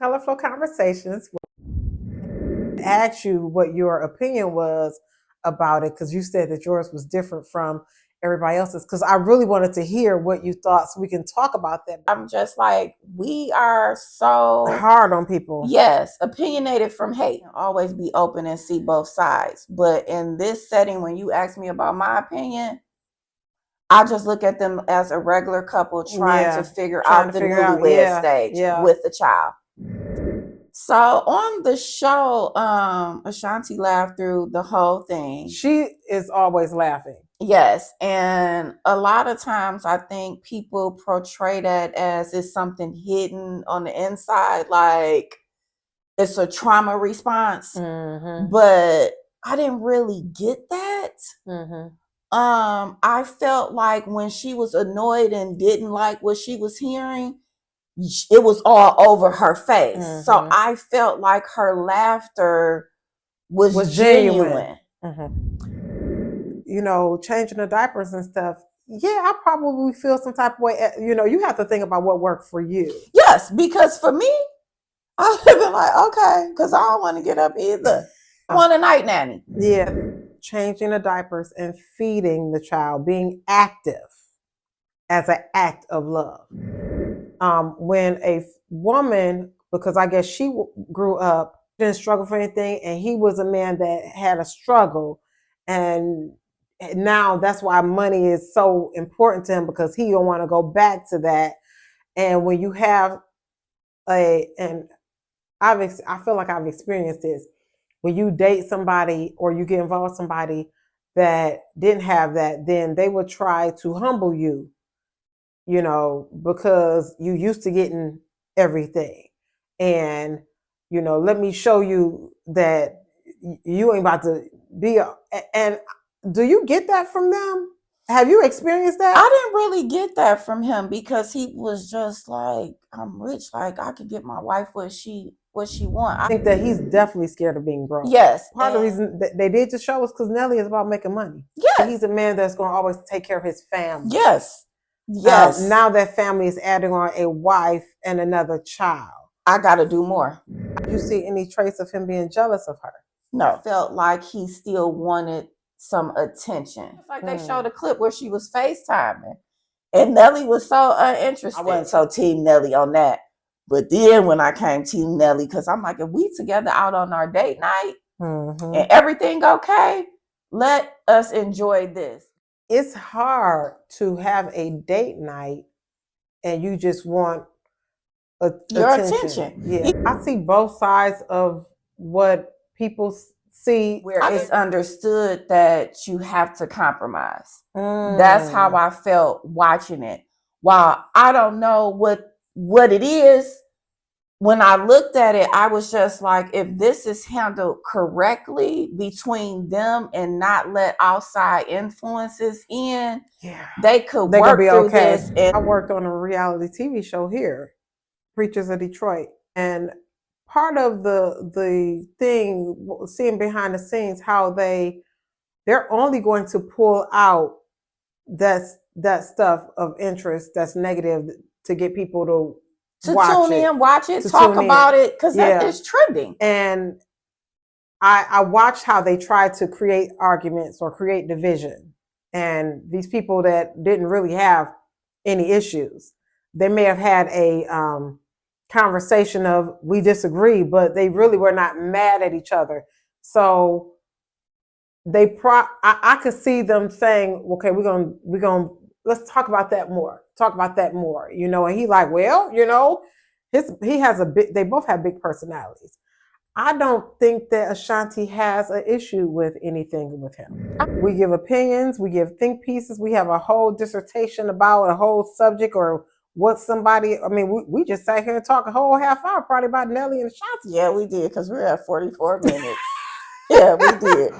Kolorflow Conversations. Asked you what your opinion was about it because you said that yours was different from everybody else's. Because I really wanted to hear what you thought so we can talk about that. I'm just like, we are so hard on people. Yes, opinionated from hate. Always be open and see both sides. But in this setting, when you ask me about my opinion, I just look at them as a regular couple trying to figure out the newlywed stage with the child. So on the show, Ashanti laughed through the whole thing. She is always laughing. Yes. And a lot of times I think people portray that as it's something hidden on the inside, like it's a trauma response. But I didn't really get that. I felt like when she was annoyed and didn't like what she was hearing, it was all over her face. So I felt like her laughter was genuine. You know, changing the diapers and stuff. Yeah, I probably feel some type of way. You know, you have to think about what worked for you. Yes, because for me, I would have been like, okay, because I don't want to get up either. I want a night nanny. Yeah, changing the diapers and feeding the child, being active as an act of love. When a woman, because I guess she grew up, didn't struggle for anything, and he was a man that had a struggle, and now that's why money is so important to him, because he don't want to go back to that. And when you have I feel like I've experienced this, when you date somebody or you get involved with somebody that didn't have that, then they would try to humble you, you know, because you used to getting everything. And, you know, let me show you that you ain't about to be and do you get that from them? Have you experienced that? I didn't really get that from him, because he was just like, I'm rich, like I could get my wife what she want. I think that he's definitely scared of being broke. Yes. Part of the reason that they did the show was because Nelly is about making money. Yes. He's a man that's going to always take care of his family. Yes. Yes. Now that family is adding on a wife and another child. I got to do more. Did you see any trace of him being jealous of her? No. I felt like he still wanted some attention. It's like they showed a clip where she was FaceTiming and Nelly was so uninterested. I wasn't so team Nelly on that. But then when I came team Nelly, because I'm like, if we together out on our date night and everything okay, let us enjoy this. It's hard to have a date night and you just want your attention. Yeah, I see both sides of what people see. Where it's understood that you have to compromise. That's how I felt watching it. While I don't know what it is, when I looked at it, I was just like, if this is handled correctly between them and not let outside influences in, they could work through this. I worked on a reality TV show here, Preachers of Detroit, and part of the thing, seeing behind the scenes, how they're only going to pull out that stuff of interest that's negative to get people to tune in, watch it, talk about it, because that is trending. And I watched how they tried to create arguments or create division. And these people that didn't really have any issues, they may have had a conversation of we disagree, but they really were not mad at each other. So I could see them saying, okay, we're gonna let's talk about that more. You know, and he like, well, you know, they both have big personalities. I don't think that Ashanti has an issue with anything with him. We give opinions, we give think pieces, we have a whole dissertation about a whole subject or what somebody, I mean, we just sat here and talked a whole half hour probably about Nelly and Ashanti. Yeah, we did, because we're at 44 minutes. Yeah, we did.